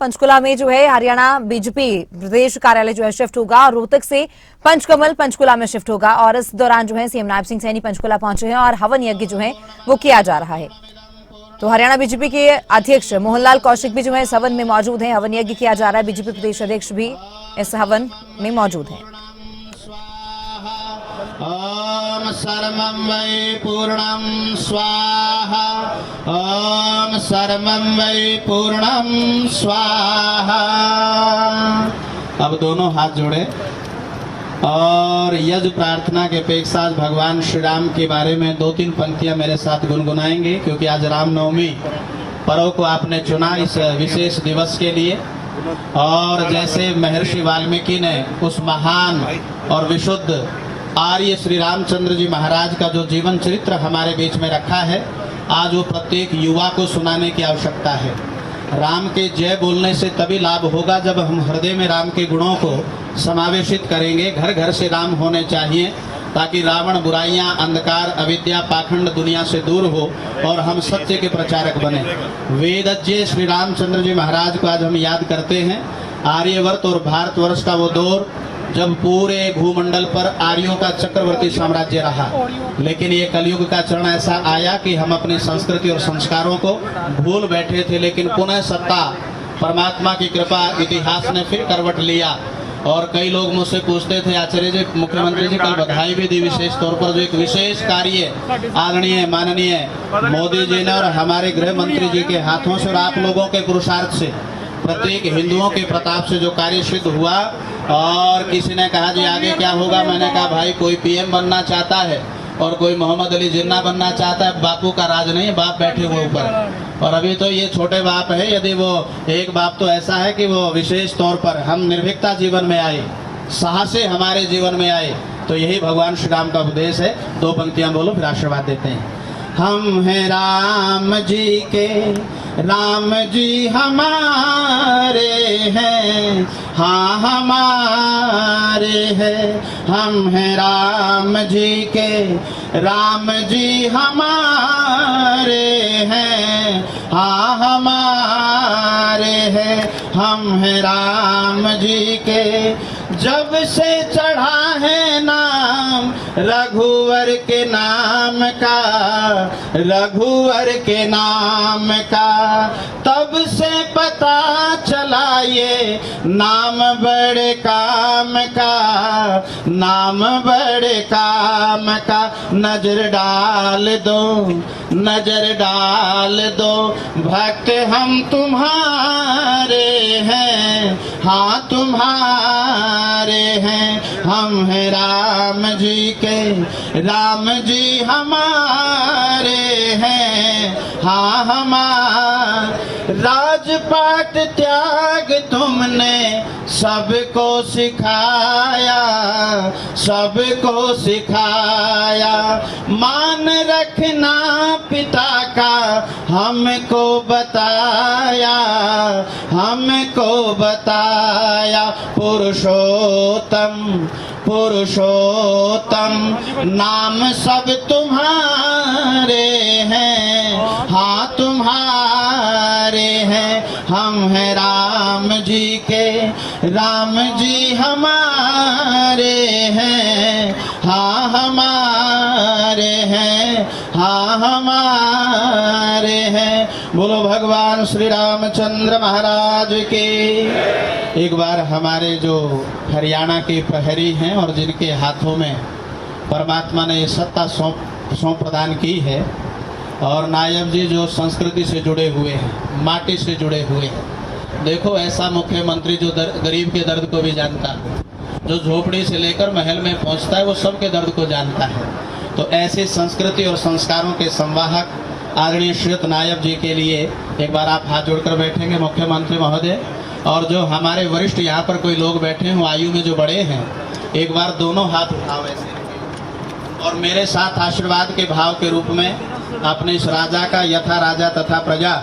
पंचकुला में जो है हरियाणा बीजेपी प्रदेश कार्यालय जो है शिफ्ट होगा और रोहतक से पंचकमल पंचकुला में शिफ्ट होगा। और इस दौरान जो है सीएम नायब सिंह सैनी पंचकुला पहुंचे हैं और हवन यज्ञ जो है वो किया जा रहा है। तो हरियाणा बीजेपी के अध्यक्ष मोहनलाल कौशिक भी जो है इस हवन में मौजूद हैं। हवन यज्ञ किया जा रहा है। बीजेपी प्रदेश अध्यक्ष भी इस हवन में मौजूद हैं। ओम सर्वं वै पूर्णं स्वाहा। ओम सर्वं वै पूर्णं स्वाहा। अब दोनों हाथ जोड़े और यज्ञ प्रार्थना के अपेक्षा भगवान श्री राम के बारे में 2-3 पंक्तियां मेरे साथ गुनगुनाएंगे, क्योंकि आज रामनवमी पर्व को आपने चुना इस विशेष दिवस के लिए। और जैसे महर्षि वाल्मीकि ने उस महान और विशुद्ध आर्य श्री रामचंद्र जी महाराज का जो जीवन चरित्र हमारे बीच में रखा है, आज वो प्रत्येक युवा को सुनाने की आवश्यकता है। राम के जय बोलने से तभी लाभ होगा जब हम हृदय में राम के गुणों को समावेशित करेंगे। घर घर से राम होने चाहिए, ताकि रावण, बुराइयां, अंधकार, अविद्या, पाखंड दुनिया से दूर हो और हम सत्य के प्रचारक बने। वेदज्ञ श्री रामचंद्र जी महाराज को आज हम याद करते हैं। आर्यवर्त और भारतवर्ष का वो दौर जब पूरे भूमंडल पर आर्यों का चक्रवर्ती साम्राज्य रहा, लेकिन ये कलयुग का चरण ऐसा आया कि हम अपनी संस्कृति और संस्कारों को भूल बैठे थे। लेकिन पुनः सत्ता, परमात्मा की कृपा, इतिहास ने फिर करवट लिया। और कई लोग मुझसे पूछते थे, आचार्य जी, मुख्यमंत्री जी कल बधाई भी दी विशेष तौर पर, जो एक विशेष कार्य आदरणीय माननीय मोदी जी ने और हमारे गृह मंत्री जी के हाथों से और आप लोगों के पुरुषार्थ से, प्रत्येक हिंदुओं के प्रताप से जो कार्य सिद्ध हुआ। और किसी ने कहा जी आगे क्या होगा, मैंने कहा भाई कोई पीएम बनना चाहता है और कोई मोहम्मद अली जिन्ना बनना चाहता है। बापू का राज नहीं, बाप बैठे हुए ऊपर। और अभी तो ये छोटे बाप है, यदि वो एक बाप तो ऐसा है कि वो विशेष तौर पर हम निर्भीकता जीवन में आए, साहस हमारे जीवन में आए, तो यही भगवान श्री राम का उपदेश है। 2 पंक्तियां बोलो, फिर आशीर्वाद देते हैं। हम हैं राम जी के, राम जी हमारे हैं, हाँ हमारे हैं। हम हैं राम जी के, राम जी हमारे हैं, हाँ हमारे हैं। हम हैं राम जी के, जब से चढ़ा है नाम रघुवर के नाम का, रघुवर के नाम का, तब से पता चला ये नाम बड़े काम का, नाम बड़े काम का। नजर डाल दो, नजर डाल दो, भक्त हम तुम्हारे हैं, हाँ तुम्हारे हैं। हम हैं राम जी के, राम जी हमारे हैं, हाँ हमारे। राजपाट त्याग तुमने सबको सिखाया, सबको सिखाया। मान रखना पिता का हमको बताया, हमको बताया। पुरुषोत्तम, पुरुषोत्तम नाम सब तुम्हारे हैं, हाँ तुम्हारे हैं। हम हैं राम जी के, राम जी हमारे हैं, हाँ हमारे हैं, हाँ हमारे हैं। बोलो भगवान श्री रामचंद्र महाराज के। एक बार हमारे जो हरियाणा के प्रहरी हैं और जिनके हाथों में परमात्मा ने ये सत्ता सौंप प्रदान की है, और नायब जी जो संस्कृति से जुड़े हुए हैं, माटी से जुड़े हुए हैं। देखो ऐसा मुख्यमंत्री जो गरीब के दर्द को भी जानता है, जो झोपड़ी से लेकर महल में पहुंचता है वो सबके दर्द को जानता है। तो ऐसे संस्कृति और संस्कारों के संवाहक आदरणीय श्रीयुत नायब जी के लिए एक बार आप हाथ जोड़कर बैठेंगे मुख्यमंत्री महोदय। और जो हमारे वरिष्ठ यहाँ पर कोई लोग बैठे हों आयु में जो बड़े हैं, एक बार दोनों हाथ उठाओ ऐसे, और मेरे साथ आशीर्वाद के भाव के रूप में अपने इस राजा का, यथा राजा तथा प्रजा,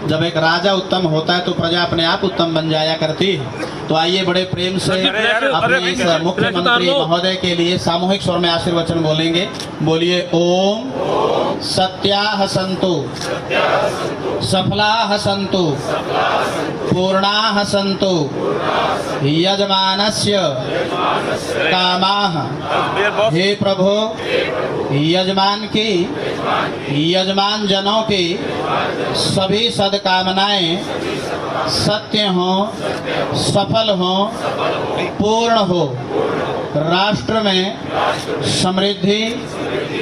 जब एक राजा उत्तम होता है तो प्रजा अपने आप उत्तम बन जाया करती है। तो आइए बड़े प्रेम से अपने इस मुख्यमंत्री महोदय के लिए सामूहिक स्वर में आशीर्वचन बोलेंगे। बोलिए ओम सत्याः सन्तु सफलाः सन्तु पूर्णाः सन्तु यजमानस्य कामाः। हे प्रभु, यजमान की यजमान जनों की सभी सद्कामनाएं सत्य हो, सफल हो, पूर्ण हो। राष्ट्र में समृद्धि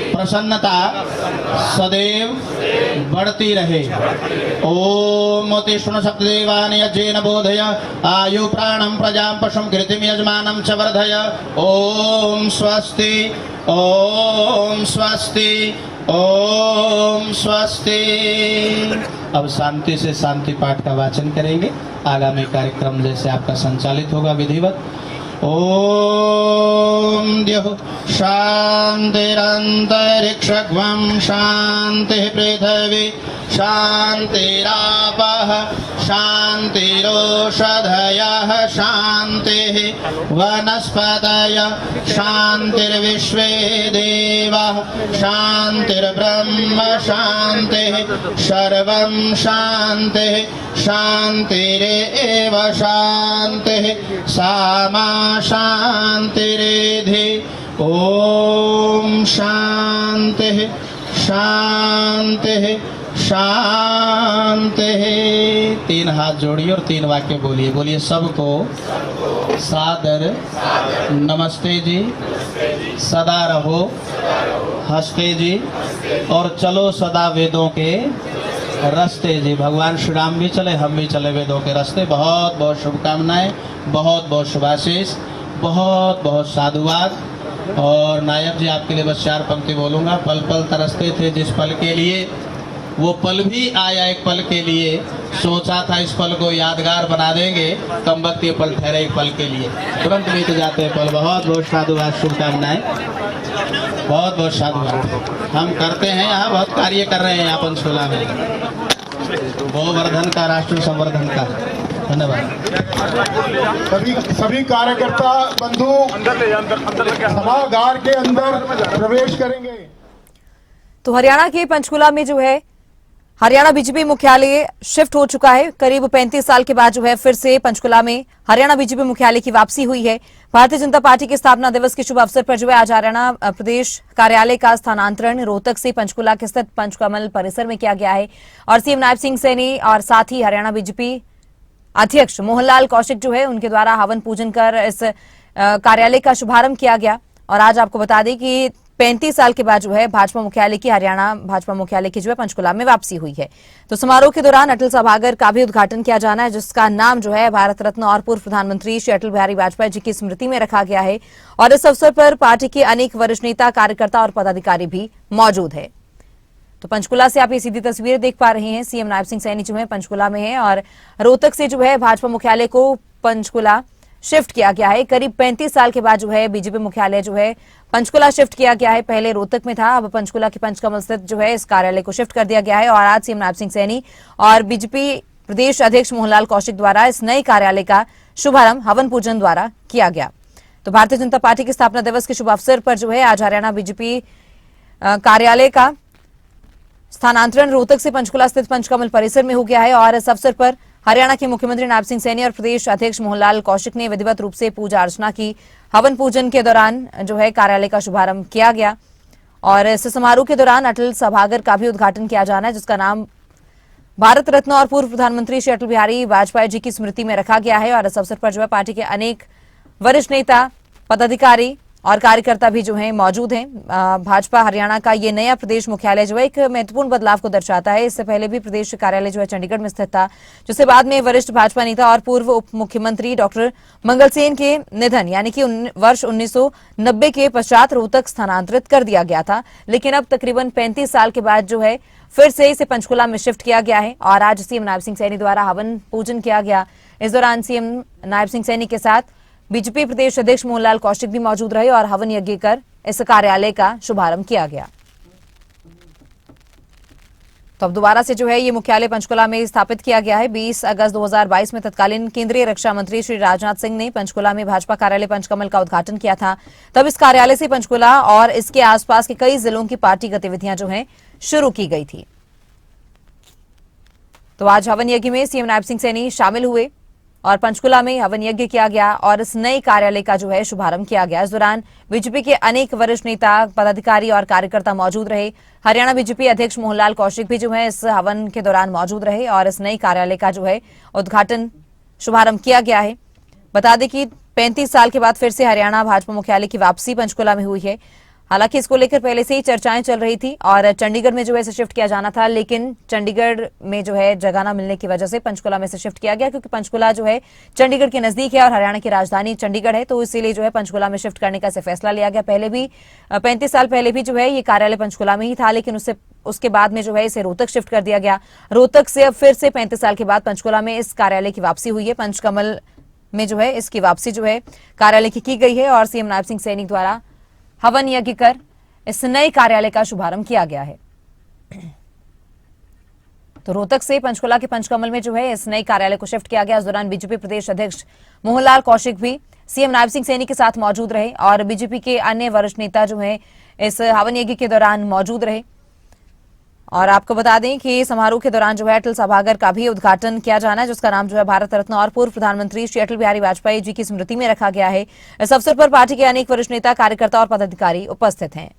प्रसन्नता सदैव बढ़ती रहे। ओम उत्तिष्ठन् सप्तदेवानि यज्ञेन बोधय आयु प्राणं प्रजां पशुं कीर्तिं यजमानं च वर्धय। ओम स्वस्ति, ओम स्वस्ति, ओम स्वस्ति। अब शांति से शांति पाठ का वाचन करेंगे। आगामी कार्यक्रम जैसे आपका संचालित होगा विधिवत। ओम द्यौः शान्तिरन्तरिक्षं शान्तिः पृथिवी शान्तिरापः शान्तिरोषधयः शान्तिः वनस्पतयः शान्तिर्विश्वे देवाः शान्तिर्ब्रह्म शान्तिः सर्वं शान्तिः शान्तिरेव शान्तिः सामा शान्तिरेधि। ओम शान्तिः शान्तिः शान्तिः। तीन हाथ जोड़िए और तीन वाक्य बोलिए। बोलिए सबको सादर नमस्ते जी, सदा रहो हंसते जी, और चलो सदा वेदों के रास्ते जी। भगवान श्री राम भी चले, हम भी चले वेदों के रास्ते। बहुत बहुत शुभकामनाएं, बहुत बहुत शुभाशीष, बहुत बहुत साधुवाद। और नायक जी आपके लिए बस 4 पंक्ति बोलूँगा। पल पल तरसते थे जिस पल के लिए, वो पल भी आया एक पल के लिए। सोचा था इस पल को यादगार बना देंगे, कम वक्त ये पल ठहरे एक पल के लिए, तुरंत बीत जाते हैं पल। बहुत बहुत साधुवाद, शुभकामनाएं, बहुत बहुत साधुवाद। हम करते हैं यहाँ, बहुत कार्य कर रहे हैं यहाँ पंचकुला में, गोवर्धन का, राष्ट्र संवर्धन का। धन्यवाद। सभी कार्यकर्ता बंधु सभागार के अंदर प्रवेश करेंगे। तो हरियाणा के पंचकुला में जो है हरियाणा बीजेपी मुख्यालय शिफ्ट हो चुका है। करीब 35 साल के बाद जो है फिर से पंचकुला में हरियाणा बीजेपी मुख्यालय की वापसी हुई है। भारतीय जनता पार्टी के स्थापना दिवस के शुभ अवसर पर जो है आज हरियाणा प्रदेश कार्यालय का स्थानांतरण रोहतक से पंचकुला के स्थित पंचकमल परिसर में किया गया है। और सीएम नायब सिंह सैनी और साथ ही हरियाणा बीजेपी अध्यक्ष मोहनलाल कौशिक जो है उनके द्वारा हवन पूजन कर इस कार्यालय का शुभारंभ किया गया। और आज आपको बता दें कि 35 साल के बाद जो है भाजपा मुख्यालय की हरियाणा भाजपा मुख्यालय की जो है पंचकुला में वापसी हुई है। तो समारोह के दौरान अटल सभागार का भी उद्घाटन किया जाना है, जिसका नाम जो है भारत रत्न और पूर्व प्रधानमंत्री श्री अटल बिहारी वाजपेयी जी की स्मृति में रखा गया है। और इस अवसर पर पार्टी के अनेक वरिष्ठ नेता, कार्यकर्ता और पदाधिकारी भी मौजूद है। तो पंचकुला से आप ये सीधी तस्वीरें देख पा रहे हैं। सीएम नायब सिंह सैनी जो है पंचकुला में है और रोहतक से जो है भाजपा मुख्यालय को पंचकुला शिफ्ट किया गया है। करीब 35 साल के बाद जो है बीजेपी मुख्यालय जो है पंचकुला शिफ्ट किया गया है। पहले रोहतक में था, अब पंचकुला के पंचकमल स्थित जो है इस कार्यालय को शिफ्ट कर दिया गया है। और आज सीएम नायब सिंह सैनी और बीजेपी प्रदेश अध्यक्ष मोहनलाल कौशिक द्वारा इस नए कार्यालय का शुभारंभ हवन पूजन द्वारा किया गया। तो भारतीय जनता पार्टी के स्थापना दिवस के शुभ अवसर पर जो है आज हरियाणा बीजेपी कार्यालय का स्थानांतरण रोहतक से पंचकुला स्थित पंचकमल परिसर में हो गया है। और इस अवसर पर हरियाणा के मुख्यमंत्री नायब सिंह सैनी और प्रदेश अध्यक्ष मोहनलाल कौशिक ने विधिवत रूप से पूजा अर्चना की। हवन पूजन के दौरान जो है कार्यालय का शुभारंभ किया गया। और इस समारोह के दौरान अटल सभागार का भी उद्घाटन किया जाना है, जिसका नाम भारत रत्न और पूर्व प्रधानमंत्री श्री अटल बिहारी वाजपेयी जी की स्मृति में रखा गया है। और इस अवसर पर जो है पार्टी के अनेक वरिष्ठ नेता, पदाधिकारी और कार्यकर्ता भी जो हैं मौजूद हैं। भाजपा हरियाणा का ये नया प्रदेश मुख्यालय जो है एक महत्वपूर्ण बदलाव को दर्शाता है। इससे पहले भी प्रदेश कार्यालय जो है चंडीगढ़ में स्थित था, जिसे बाद में वरिष्ठ भाजपा नेता और पूर्व उप मुख्यमंत्री डॉक्टर मंगल सेन के निधन यानी कि वर्ष 1990 के पश्चात रोहतक स्थानांतरित कर दिया गया था। लेकिन अब तकरीबन 35 साल के बाद जो है फिर से इसे पंचकुला में शिफ्ट किया गया है। और आज सीएम नायब सिंह सैनी द्वारा हवन पूजन किया गया। इस दौरान सीएम नायब सिंह सैनी के साथ बीजेपी प्रदेश अध्यक्ष मोहनलाल कौशिक भी मौजूद रहे और हवन यज्ञ कर इस कार्यालय का शुभारंभ किया गया। तो अब दोबारा से जो है ये मुख्यालय पंचकुला में स्थापित किया गया है। 20 अगस्त 2022 में तत्कालीन केंद्रीय रक्षा मंत्री श्री राजनाथ सिंह ने पंचकुला में भाजपा कार्यालय पंचकमल का उद्घाटन किया था। तब इस कार्यालय से पंचकुला और इसके आसपास के कई जिलों की पार्टी गतिविधियां जो हैं शुरू की गई थी। तो आज हवन यज्ञ में सीएम नायब सिंह सैनी शामिल हुए और पंचकुला में हवन यज्ञ किया गया और इस नए कार्यालय का जो है शुभारंभ किया गया। इस दौरान बीजेपी के अनेक वरिष्ठ नेता, पदाधिकारी और कार्यकर्ता मौजूद रहे। हरियाणा बीजेपी अध्यक्ष मोहनलाल कौशिक भी जो है इस हवन के दौरान मौजूद रहे और इस नए कार्यालय का जो है उद्घाटन शुभारंभ किया गया है। बता दें कि 35 साल के बाद फिर से हरियाणा भाजपा मुख्यालय की वापसी पंचकुला में हुई है। हालांकि इसको लेकर पहले से ही चर्चाएं चल रही थी और चंडीगढ़ में जो है इसे शिफ्ट किया जाना था, लेकिन चंडीगढ़ में जो है जगह न मिलने की वजह से पंचकुला में से शिफ्ट किया गया, क्योंकि पंचकुला जो है चंडीगढ़ के नजदीक है और हरियाणा की राजधानी चंडीगढ़ है, तो इसीलिए जो है पंचकुला में शिफ्ट करने का इसे फैसला लिया गया। पहले भी 35 साल पहले भी जो है ये कार्यालय पंचकुला में ही था, लेकिन उसके बाद में जो है इसे रोहतक शिफ्ट कर दिया गया। रोहतक से अब फिर से 35 साल के बाद पंचकुला में इस कार्यालय की वापसी हुई है। पंचकमल में जो है इसकी वापसी जो है कार्यालय की गई है और सीएम नायब सिंह सैनी द्वारा हवन यज्ञ कर इस नए कार्यालय का शुभारंभ किया गया है। तो रोहतक से पंचकुला के पंचकमल में जो है इस नए कार्यालय को शिफ्ट किया गया। इस दौरान बीजेपी प्रदेश अध्यक्ष मोहनलाल कौशिक भी सीएम नायब सिंह सैनी के साथ मौजूद रहे और बीजेपी के अन्य वरिष्ठ नेता जो है इस हवन यज्ञ के दौरान मौजूद रहे। और आपको बता दें कि समारोह के दौरान जो है अटल सभागार का भी उद्घाटन किया जाना है, जिसका नाम जो है भारत रत्न और पूर्व प्रधानमंत्री श्री अटल बिहारी वाजपेयी जी की स्मृति में रखा गया है। इस अवसर पर पार्टी के अनेक वरिष्ठ नेता, कार्यकर्ता और पदाधिकारी उपस्थित हैं।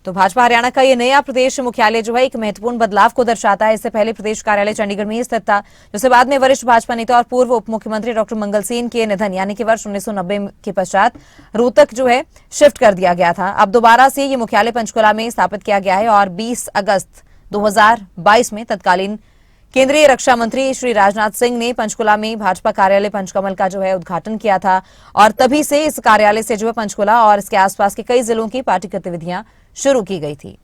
तो भाजपा हरियाणा का ये नया प्रदेश मुख्यालय जो है एक महत्वपूर्ण बदलाव को दर्शाता है। इससे पहले प्रदेश कार्यालय चंडीगढ़ में ही स्थित था, जिसे बाद में वरिष्ठ भाजपा नेता और पूर्व उप मुख्यमंत्री डॉक्टर मंगल सेन के निधन यानी कि वर्ष 1990 के पश्चात रोहतक जो है शिफ्ट कर दिया गया था। अब दोबारा से ये मुख्यालय पंचकुला में स्थापित किया गया है और 20 अगस्त 2022 में तत्कालीन केंद्रीय रक्षा मंत्री श्री राजनाथ सिंह ने पंचकुला में भाजपा कार्यालय पंचकमल का जो है उद्घाटन किया था और तभी से इस कार्यालय से जो है पंचकुला और इसके आसपास के कई जिलों की पार्टी गतिविधियां शुरू की गई थी।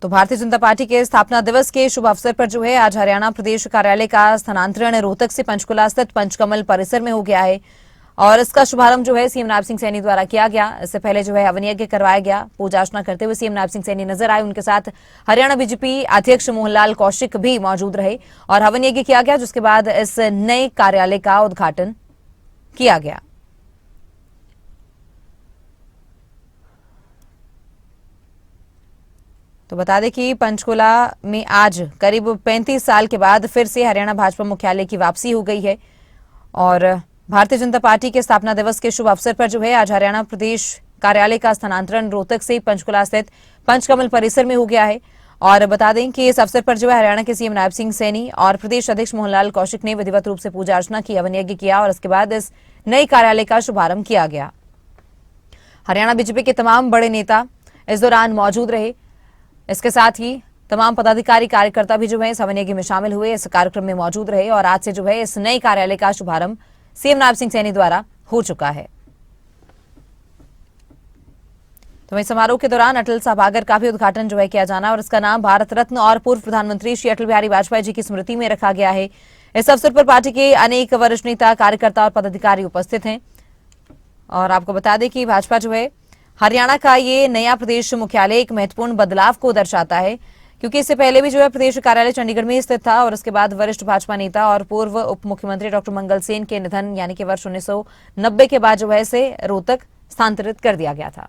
तो भारतीय जनता पार्टी के स्थापना दिवस के शुभ अवसर पर जो है आज हरियाणा प्रदेश कार्यालय का स्थानांतरण रोहतक से पंचकुला स्थित पंचकमल परिसर में हो गया है और इसका शुभारंभ जो है सीएम नायब सिंह सैनी द्वारा किया गया। इससे पहले जो है हवन यज्ञ करवाया गया। पूजा अर्चना करते हुए सीएम नायब सिंह सैनी नजर आए। उनके साथ हरियाणा बीजेपी अध्यक्ष मोहनलाल कौशिक भी मौजूद रहे और हवन यज्ञ किया गया, जिसके बाद इस नए कार्यालय का उद्घाटन किया गया। तो बता दें कि पंचकुला में आज करीब 35 साल के बाद फिर से हरियाणा भाजपा मुख्यालय की वापसी हो गई है और भारतीय जनता पार्टी के स्थापना दिवस के शुभ अवसर पर जो है आज हरियाणा प्रदेश कार्यालय का स्थानांतरण रोहतक से पंचकुला स्थित पंचकमल परिसर में हो गया है। और बता दें कि इस अवसर पर जो है हरियाणा के सीएम नायब सिंह सैनी और प्रदेश अध्यक्ष मोहनलाल कौशिक ने विधिवत रूप से पूजा अर्चना की, हवन यज्ञ किया और इसके बाद इस नए कार्यालय का शुभारंभ किया गया। हरियाणा बीजेपी के तमाम बड़े नेता इस दौरान मौजूद रहे। इसके साथ ही तमाम पदाधिकारी, कार्यकर्ता भी जो है इस हवन यज्ञ में शामिल हुए, इस कार्यक्रम में मौजूद रहे और आज से जो है इस नए कार्यालय का शुभारंभ सीएम नायब सिंह सैनी द्वारा हो चुका है। तो वहीं समारोह के दौरान अटल सभागार का भी उद्घाटन जो है किया जाना और इसका नाम भारत रत्न और पूर्व प्रधानमंत्री श्री अटल बिहारी वाजपेयी जी की स्मृति में रखा गया है। इस अवसर पर पार्टी के अनेक वरिष्ठ नेता, कार्यकर्ता और पदाधिकारी उपस्थित हैं। और आपको बता दें कि भाजपा जो है हरियाणा का ये नया प्रदेश मुख्यालय एक महत्वपूर्ण बदलाव को दर्शाता है, क्योंकि इससे पहले भी जो है प्रदेश कार्यालय चंडीगढ़ में स्थित था और उसके बाद वरिष्ठ भाजपा नेता और पूर्व उप मुख्यमंत्री डॉक्टर मंगल सेन के निधन यानी कि वर्ष 1990 के बाद जो है इसे रोहतक स्थानांतरित कर दिया गया था।